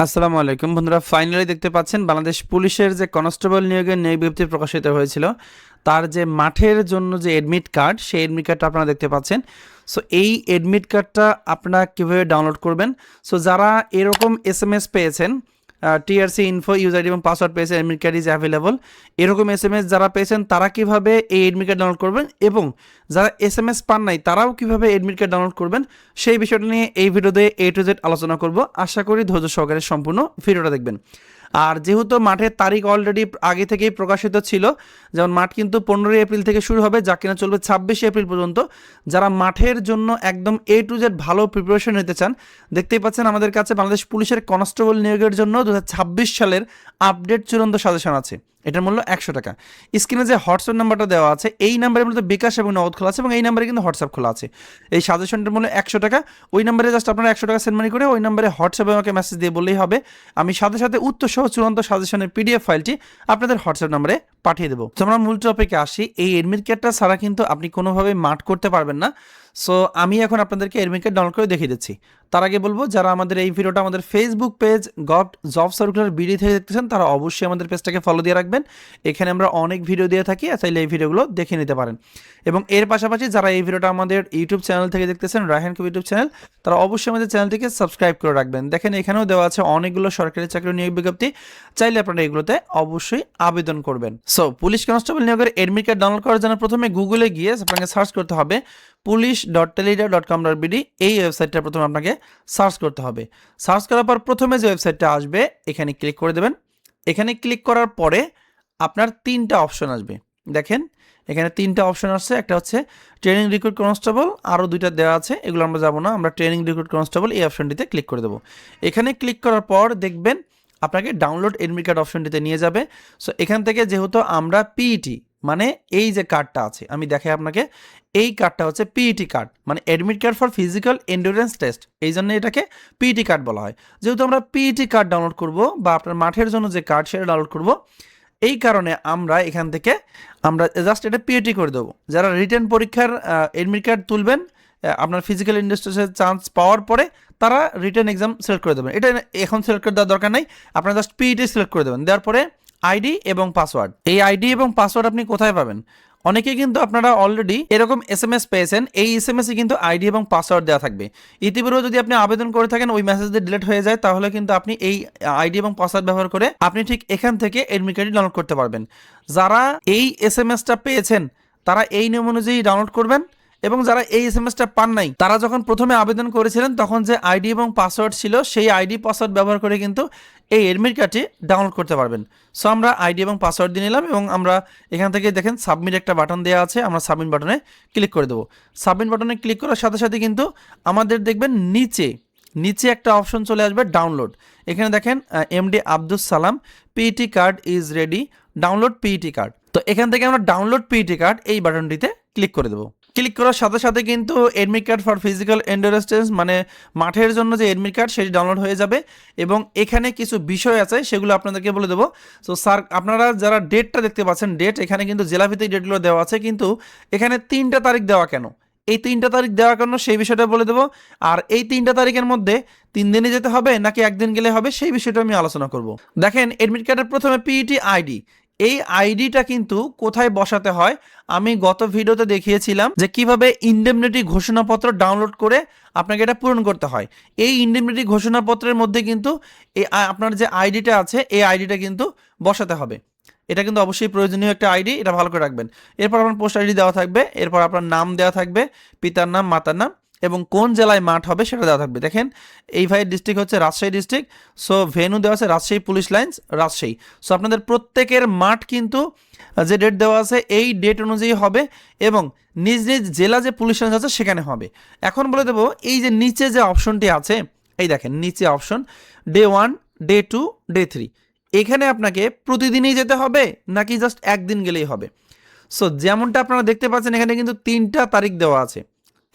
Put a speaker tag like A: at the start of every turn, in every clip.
A: আসসালামু আলাইকুম বন্ধুরা, ফাইনালি দেখতে পাচ্ছেন বাংলাদেশ পুলিশের যে কনস্টেবল নিয়োগের নিয়োগ বিজ্ঞপ্তি প্রকাশিত হয়েছিল তার যে মাঠের জন্য যে এডমিট কার্ড, সেই এডমিট কার্ডটা আপনারা দেখতে পাচ্ছেন। সো এই এডমিট কার্ডটা আপনারা কীভাবে ডাউনলোড করবেন? সো যারা এরকম এসএমএস পেয়েছেন, টিআরসি ইনফো ইউজার এবং পাসওয়ার্ড পেয়েছেন, এডমিট কার্ড ইজ অ্যাভেলেবল, এরকম এসএমএস যারা পেয়েছেন তারা কিভাবে এই এডমিট কার্ড ডাউনলোড করবেন এবং যারা এসএমএস পান নাই তারাও কিভাবে এডমিট কার্ড ডাউনলোড করবেন, সেই বিষয়টা নিয়ে এই ভিডিওতে A to Z আলোচনা করব। আশা করি ধৈর্য সহকারে সম্পূর্ণ ভিডিওটা দেখবেন। আর যেহেতু মাঠের তারিখ অলরেডি আগে থেকেই প্রকাশিত ছিল, যেমন মাঠ কিন্তু 15 এপ্রিল থেকে শুরু হবে, যা কিনা চলবে 26 এপ্রিল পর্যন্ত। যারা মাঠের জন্য একদম A to Z ভালো প্রিপারেশন নিতে চান, দেখতেই পাচ্ছেন আমাদের কাছে বাংলাদেশ পুলিশের কনস্টেবল নিয়োগের জন্য 2026 সালের আপডেট চূড়ান্ত সাজেশন আছে। এটার মূল্য 100 টাকা। স্ক্রিনে যে হোয়াটসঅ্যাপ নাম্বারটা দেওয়া আছে, এই নাম্বারের মধ্যে বিকাশ এবং নগদ খোলা আছে এবং এই নাম্বারে কিন্তু হোয়াটসঅ্যাপ খোলা আছে। এই সাজেশনটার মূল্য 100 টাকা। ওই নাম্বারে জাস্ট আপনারা 100 টাকা সেন্ড মানি করে ওই নাম্বারে হোয়াটসঅ্যাপে আমাকে মেসেজ দিয়ে বললেই হবে। আমি সাথে সাথে উত্তর সহ চূড়ান্ত সাজেশনের PDF ফাইলটি আপনাদের হোয়াটসঅ্যাপ নাম্বারে পাঠিয়ে দেবো। তো আমরা মূল টপিকে আসি। এই এডমিট কার্ডটা ছাড়া কিন্তু আপনি কোনোভাবে মাঠ করতে পারবেন না। সো আমি এখন আপনাদেরকে এডমিট কার্ড ডাউনলোড করে দেখিয়ে দিচ্ছি। তার আগে বলবো, যারা আমাদের এই ভিডিওটা আমাদের Facebook page job circular BD থেকে দেখতেছেন তারা অবশ্যই আমাদের পেজটাকে ফলো দিয়ে রাখবেন। এখানে আমরা অনেক ভিডিও দিয়ে থাকি, চাইলে এই ভিডিওগুলো দেখে নিতে পারেন। এবং এর পাশাপাশি যারা এই ভিডিওটা আমাদের ইউটিউব চ্যানেল থেকে দেখতেছেন, রায়হান কবির ইউটিউব চ্যানেল, তারা অবশ্যই আমাদের চ্যানেলটিকে সাবস্ক্রাইব করে রাখবেন। দেখেন এখানেও দেওয়া আছে অনেকগুলো সরকারি চাকরি নিয়োগ বিজ্ঞপ্তি, চাইলে আপনারা এগুলোতে অবশ্যই আবেদন করবেন। সো পুলিশ কনস্টেবল নিয়োগের এডমিট কার্ড ডাউনলোড করার জন্য প্রথমে গুগলে গিয়ে আপনাকে সার্চ করতে হবে police.telegram.com.bd। এই ওয়েবসাইটটা প্রথমে আপনাকে সার্চ করতে হবে। সার্চ করার পর প্রথমে যে ওয়েবসাইটটা আসবে এখানে ক্লিক করে দেবেন। এখানে ক্লিক করার পরে আপনার 3টা অপশন আসবে। দেখেন এখানে 3টা অপশন আসছে। একটা হচ্ছে ট্রেনিং রিক্রুট কনস্টেবল, আরও 2টা দেওয়া আছে, এগুলো আমরা যাবো না, আমরা ট্রেনিং রিক্রুট কনস্টেবল এই অপশনটিতে ক্লিক করে দেবো। এখানে ক্লিক করার পর দেখবেন আপনাকে ডাউনলোড এডমিট কার্ড অপশনটিতে নিয়ে যাবে। সো এখান থেকে যেহেতু আমরা পিইটি মানে এই যে কার্ডটা আছে, আমি দেখাই আপনাকে, এই কার্ডটা হচ্ছে পিইটি কার্ড, মানে admit card for physical endurance test, এই জন্য এটাকে পিইটি কার্ড বলা হয়। যেহেতু আমরা পিইটি কার্ড ডাউনলোড করব বা আপনার মাঠের জন্য যে কার্ড সেটা ডাউনলোড করব, এই কারণে আমরা এখান থেকে আমরা জাস্ট এটা পিইটি করে দেবো। যারা রিটেন পরীক্ষার অ্যাডমিট কার্ড তুলবেন আপনার ফিজিক্যাল ইন্ডাস্ট্রিজের চান্স পাওয়ার পরে, তারা রিটেন এক্সাম সিলেক্ট করে দেবেন। এটা এখন সিলেক্ট করে দেওয়ার দরকার নাই, আপনারা জাস্ট পিইটি সিলেক্ট করে দেবেন। দেওয়ার পরে আইডি এবং পাসওয়ার্ড, এই আইডি এবং পাসওয়ার্ড আপনি কোথায় পাবেন? অনেকে কিন্তু আপনারা অলরেডি এরকম এসএমএস পেয়েছেন, এই এসএমএসে কিন্তু আইডি এবং পাসওয়ার্ড দেওয়া থাকবে। ইতিপূর্বে যদি আপনি আবেদন করে থাকেন ওই মেসেজ দিয়ে ডিলিট হয়ে যায়, তাহলে কিন্তু আপনি এই আইডি এবং পাসওয়ার্ড ব্যবহার করে আপনি ঠিক এখান থেকে এডমিট কার্ডটি ডাউনলোড করতে পারবেন। যারা এই এসএমএসটা পেয়েছেন তারা এই নিয়ম অনুযায়ী ডাউনলোড করবেন, এবং যারা এই এসএমএসটা পান নাই তারা যখন প্রথমে আবেদন করেছিলেন তখন যে আইডি এবং পাসওয়ার্ড ছিল সেই আইডি পাসওয়ার্ড ব্যবহার করে কিন্তু এই এডমিট কার্ডটি ডাউনলোড করতে পারবেন। সো আমরা আইডি এবং পাসওয়ার্ড দিয়ে নিলাম এবং আমরা এখান থেকে দেখেন সাবমিট একটা বাটন দেওয়া আছে, আমরা সাবমিট বাটনে ক্লিক করে দেবো। সাবমিট বাটনে ক্লিক করার সাথে সাথে কিন্তু আমাদের দেখবেন নিচে একটা অপশন চলে আসবে ডাউনলোড। এখানে দেখেন MD Abdus Salam PET card is ready, download PET card. তো এখান থেকে আমরা ডাউনলোড পিইটি কার্ড এই বাটনটিতে ক্লিক করে দেবো। ক্লিক করার সাথে সাথে কিন্তু admit card for physical endurance test মানে মাঠের জন্য যে এডমিট কার্ড সেটি ডাউনলোড হয়ে যাবে। এবং এখানে কিছু বিষয় আছে সেগুলো আপনাদেরকে বলে দেবো। সো স্যার, আপনারা যারা ডেটটা দেখতে পাচ্ছেন, ডেট এখানে কিন্তু জেলাভিত্তিক ডেটগুলো দেওয়া আছে, কিন্তু এখানে 3টা তারিখ দেওয়া কেন? এই 3টা তারিখ দেওয়ার কারণ সেই বিষয়টা বলে দেবো। আর এই 3টা তারিখের মধ্যে 3 দিনে যেতে হবে নাকি 1 দিন গেলে হবে, সেই বিষয়টা আমি আলোচনা করব। দেখেন এডমিট কার্ডের প্রথমে পিইটি আইডি, এই আইডিটা কিন্তু কোথায় বসাতে হয় আমি গত ভিডিওতে দেখিয়েছিলাম যে কিভাবে ইনডেমনিটি ঘোষণাপত্র ডাউনলোড করে আপনাকে এটা পূরণ করতে হয়। এই ইনডেমনিটি ঘোষণাপত্রের মধ্যে কিন্তু এই আপনার যে আইডিটা আছে এই আইডিটা কিন্তু বসাতে হবে। এটা কিন্তু অবশ্যই প্রয়োজনীয় একটা আইডি, এটা ভালো করে রাখবেন। এরপর আপনার পোস্ট আইডি দেওয়া থাকবে, এরপর আপনার নাম দেওয়া থাকবে, পিতার নাম, মাতার নাম, এবং কোন জেলায় মাঠ হবে সেটা দেওয়া থাকবে। দেখেন এই ভাইয়ের ডিস্ট্রিক্ট হচ্ছে রাজশাহী ডিস্ট্রিক্ট, সো ভেন্যু দেওয়া আছে Rajshahi police lines, Rajshahi. So আপনাদের প্রত্যেকের মাঠ কিন্তু যে ডেট দেওয়া আছে এই ডেট অনুযায়ী হবে এবং নিজ নিজ জেলা যে পুলিশ লাইন্স আছে সেখানে হবে। এখন বলে দেবো এই যে নিচে যে অপশনটি আছে, এই দেখেন নিচে অপশন ডে 1, ডে 2, ডে 3, এখানে আপনাকে প্রতিদিনই যেতে হবে নাকি জাস্ট 1 দিন গেলেই হবে? সো যেমনটা আপনারা দেখতে পাচ্ছেন এখানে কিন্তু 3টা তারিখ দেওয়া আছে।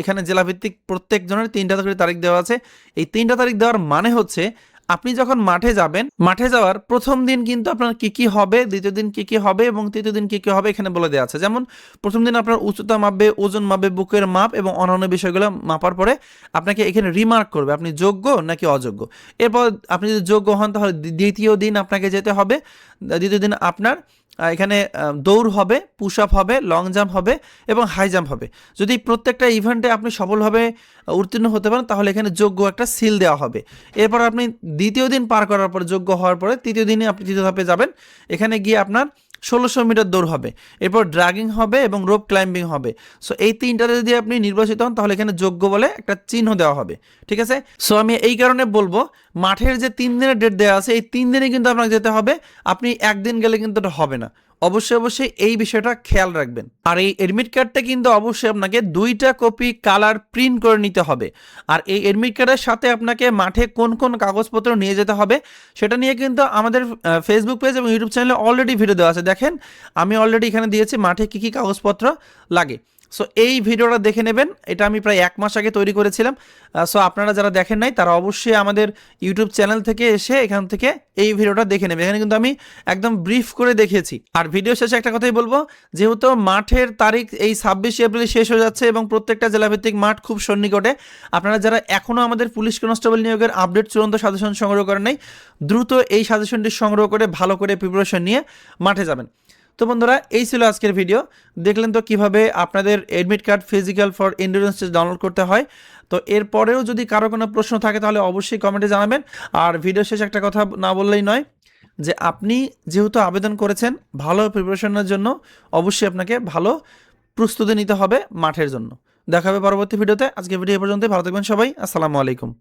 A: এখানে জেলাভিত্তিক প্রত্যেক জনের 3টা করে তারিখ দেওয়া আছে। এই 3টা তারিখ দেওয়ার মানে হচ্ছে আপনি যখন মাঠে যাবেন, মাঠে যাওয়ার প্রথম দিন কিন্তু আপনার কি কি হবে, দ্বিতীয় দিন কি কি হবে এবং তৃতীয় দিন কি কি হবে এখানে বলে দেওয়া আছে। যেমন প্রথম দিন আপনার উচ্চতা মাপবে, ওজন মাপবে, বুকের মাপ এবং অন্যান্য বিষয়গুলো মাপার পরে আপনাকে এখানে রিমার্ক করবে আপনি যোগ্য নাকি অযোগ্য। এরপর আপনি যদি যোগ্য হন তাহলে দ্বিতীয় দিন আপনাকে যেতে হবে। দ্বিতীয় দিন আপনার এখানে দৌড় হবে, পুশ আপ হবে, লং জাম্প হবে এবং হাই জাম্প হবে। যদি প্রত্যেকটা ইভেন্টে আপনি সফলভাবে উত্তীর্ণ হতে পারেন তাহলে এখানে যোগ্য একটা সিল দেওয়া হবে। এরপর আপনি দ্বিতীয় দিন পার করার পর, যোগ্য হওয়ার পরে তৃতীয় দিনে আপনি তৃতীয় ধাপে যাবেন। এখানে গিয়ে আপনার 1600 মিটার দৌড় হবে, এরপর ড্রাগিং হবে এবং রোপ ক্লাইম্বিং হবে। সো এই তিনটাতে যদি আপনি নির্বাচিত হন তাহলে এখানে যোগ্য বলে একটা চিহ্ন দেওয়া হবে, ঠিক আছে। সো আমি এই কারণে বলবো মাঠের যে 3 দিনের ডেট দেওয়া আছে এই 3 দিনে কিন্তু আপনাকে যেতে হবে। আপনি একদিন গেলে কিন্তু এটা হবে না, অবশ্যই এই বিষয়টা খেয়াল রাখবেন। আর এই এডমিট কার্ডটা কিন্তু অবশ্যই আপনাকে 2টা কপি কালার প্রিন্ট করে নিতে হবে। আর এই এডমিট কার্ডের সাথে আপনাকে মাঠে কোন কোন কাগজপত্র নিয়ে যেতে হবে সেটা নিয়ে কিন্তু আমাদের ফেসবুক পেজ এবং ইউটিউব চ্যানেলে অলরেডি ভিডিও দেওয়া আছে। দেখেন আমি অলরেডি এখানে দিয়েছি মাঠে কী কী কাগজপত্র লাগে। সো এই ভিডিওটা দেখে নেবেন, এটা আমি প্রায় 1 মাস আগে তৈরি করেছিলাম। সো আপনারা যারা দেখেন নাই তারা অবশ্যই আমাদের ইউটিউব চ্যানেল থেকে এসে এখান থেকে এই ভিডিওটা দেখে নেবেন। এখানে কিন্তু আমি একদম ব্রিফ করে দেখিয়েছি। আর ভিডিও শেষে একটা কথাই বলবো, যেহেতু মাঠের তারিখ এই 26 এপ্রিল শেষ হয়ে যাচ্ছে এবং প্রত্যেকটা জেলাভিত্তিক মাঠ খুব সন্নিকটে, আপনারা যারা এখনও আমাদের পুলিশ কনস্টেবল নিয়োগের আপডেট চূড়ান্ত সাজেশন সংগ্রহ করেন নাই, দ্রুত এই সাজেশনটি সংগ্রহ করে ভালো করে প্রিপারেশন নিয়ে মাঠে যাবেন। তো বন্ধুরা, এই ছিল আজকের ভিডিও। দেখলেন তো কিভাবে আপনাদের admit card physical for endurance test download করতে হয়। তো এরপরেও যদি কারো কোনো প্রশ্ন থাকে তাহলে অবশ্যই কমেন্টে জানাবেন। আর ভিডিও শেষে একটা কথা না বললেই নয়, যে আপনি যেহেতু আবেদন করেছেন ভালো প্রিপারেশনের জন্য, অবশ্যই আপনাকে ভালো প্রস্তুতি নিতে হবে মাঠের জন্য। দেখা হবে পরবর্তী ভিডিওতে। আজকে ভিডিও পর্যন্ত, ভালো থাকবেন সবাই। আসসালামু আলাইকুম।